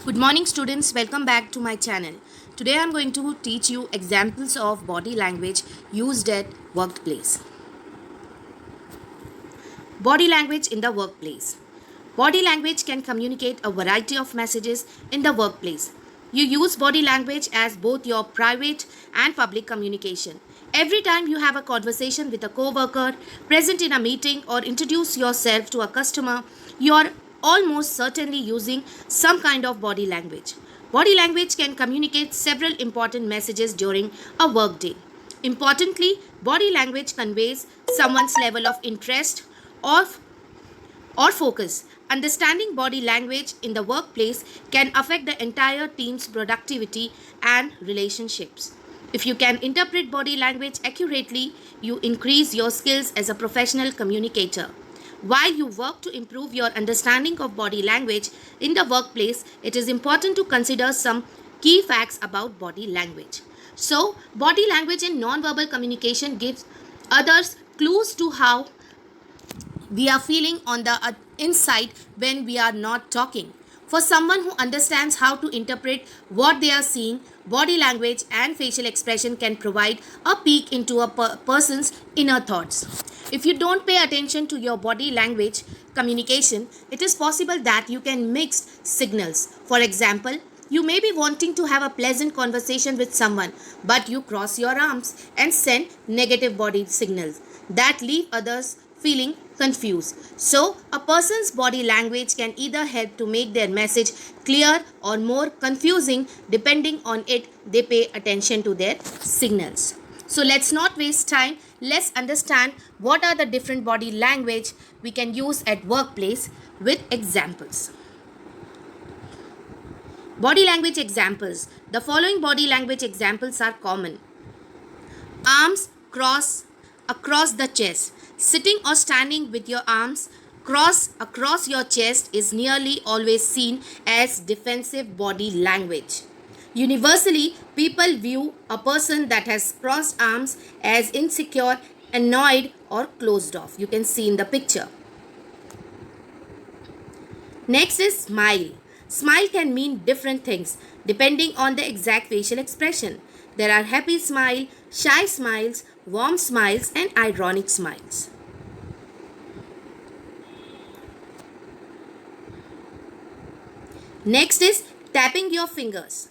Good morning, students. Welcome back to my channel. Today I am going to teach you examples of body language used at workplace. Body language in the workplace. Body language can communicate a variety of messages in the workplace. You use body language as both your private and public communication. Every time you have a conversation with a coworker, present in a meeting, or introduce yourself to a customer, you are almost certainly using some kind of body language. Body language can communicate several important messages during a workday. Importantly, body language conveys someone's level of interest or focus. Understanding body language in the workplace can affect the entire team's productivity and relationships. If you can interpret body language accurately, you increase your skills as a professional communicator. While you work to improve your understanding of body language in the workplace, it is important to consider some key facts about body language. So, body language in non-verbal communication gives others clues to how we are feeling on the inside when we are not talking. For someone who understands how to interpret what they are seeing, body language and facial expression can provide a peek into a person's inner thoughts. If you don't pay attention to your body language communication, it is possible that you can mix signals. For example, you may be wanting to have a pleasant conversation with someone, but you cross your arms and send negative body signals that leave others feeling confused. So, a person's body language can either help to make their message clear or more confusing depending on it they pay attention to their signals. So, let's not waste time. Let's understand what are the different body language we can use at workplace with examples. Body language examples. The following body language examples are common. Arms cross across the chest. Sitting or standing with your arms crossed across your chest is nearly always seen as defensive body language. Universally, people view a person that has crossed arms as insecure, annoyed, or closed off. You can see in the picture. Next is smile. Smile can mean different things depending on the exact facial expression. There are happy smile, shy smiles, warm smiles, and ironic smiles. Next is tapping your fingers.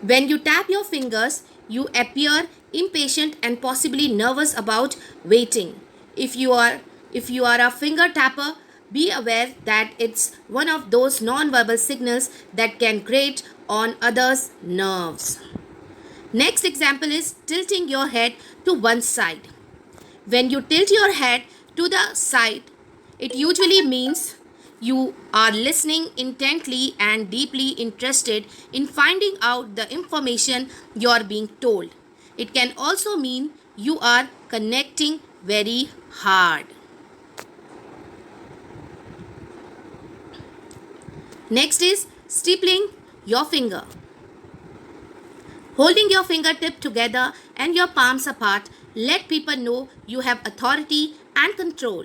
When you tap your fingers, you appear impatient and possibly nervous about waiting. If you are a finger tapper, be aware that it's one of those non-verbal signals that can grate on others' nerves. Next example is tilting your head to one side. When you tilt your head to the side, it usually means you are listening intently and deeply interested in finding out the information you are being told. It can also mean you are connecting very hard. Next is stippling your finger. Holding your fingertip together and your palms apart, let people know you have authority and control.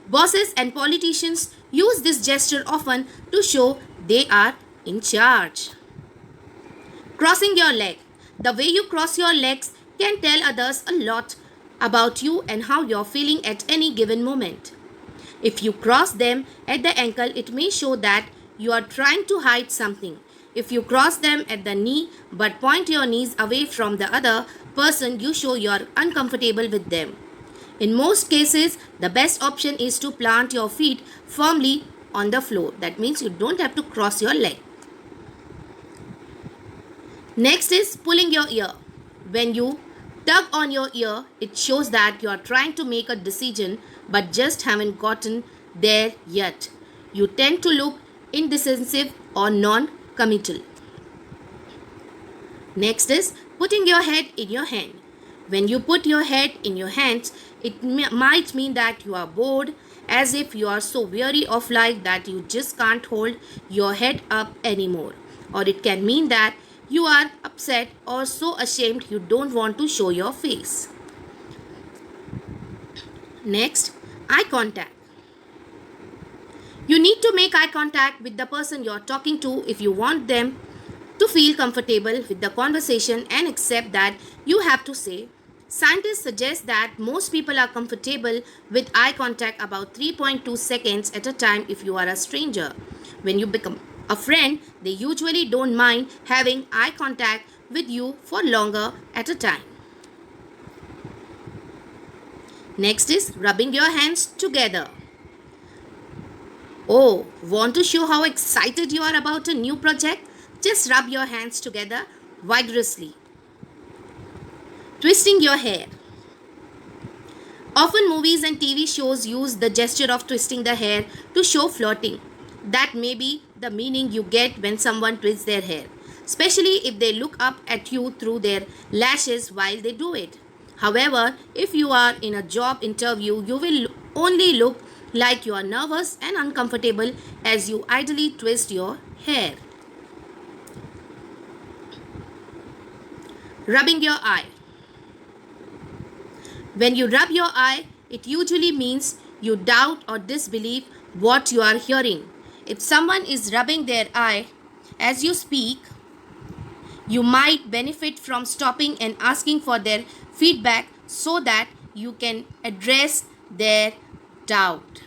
Bosses and politicians use this gesture often to show they are in charge. Crossing your leg. The way you cross your legs can tell others a lot about you and how you're feeling at any given moment. If you cross them at the ankle, it may show that you are trying to hide something. If you cross them at the knee but point your knees away from the other person, you show you are uncomfortable with them. In most cases, the best option is to plant your feet firmly on the floor. That means you don't have to cross your leg. Next is pulling your ear. When you tug on your ear, it shows that you are trying to make a decision but just haven't gotten there yet. You tend to look indecisive or non-committal. Next is putting your head in your hand. When you put your head in your hands, it might mean that you are bored, as if you are so weary of life that you just can't hold your head up anymore. Or it can mean that you are upset or so ashamed you don't want to show your face. Next, eye contact. You need to make eye contact with the person you're talking to if you want them to feel comfortable with the conversation and accept that you have to say. Scientists suggest that most people are comfortable with eye contact about 3.2 seconds at a time if you are a stranger. When you become a friend, they usually don't mind having eye contact with you for longer at a time. Next is rubbing your hands together. Oh, want to show how excited you are about a new project? Just rub your hands together vigorously. Twisting your hair. Often movies and TV shows use the gesture of twisting the hair to show flirting. That may be the meaning you get when someone twists their hair, especially if they look up at you through their lashes while they do it. However, if you are in a job interview, you will only look like you are nervous and uncomfortable as you idly twist your hair. Rubbing your eye. When you rub your eye, it usually means you doubt or disbelieve what you are hearing. If someone is rubbing their eye as you speak, you might benefit from stopping and asking for their feedback so that you can address their doubt.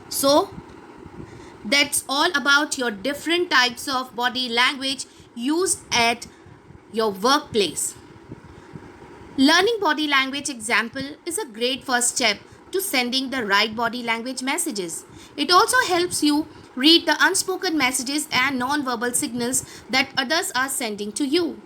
So, that's all about your different types of body language used at your workplace. Learning body language example is a great first step to sending the right body language messages. It also helps you read the unspoken messages and non-verbal signals that others are sending to you.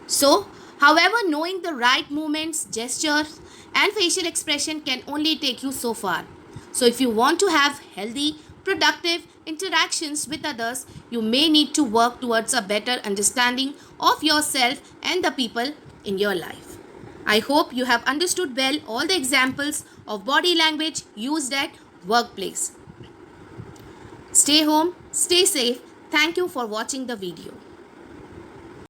So, however, knowing the right movements, gestures, and facial expression can only take you so far. So, if you want to have healthy, productive interactions with others, you may need to work towards a better understanding of yourself and the people in your life. I hope you have understood well all the examples of body language used at workplace. Stay home, stay safe. Thank you for watching the video.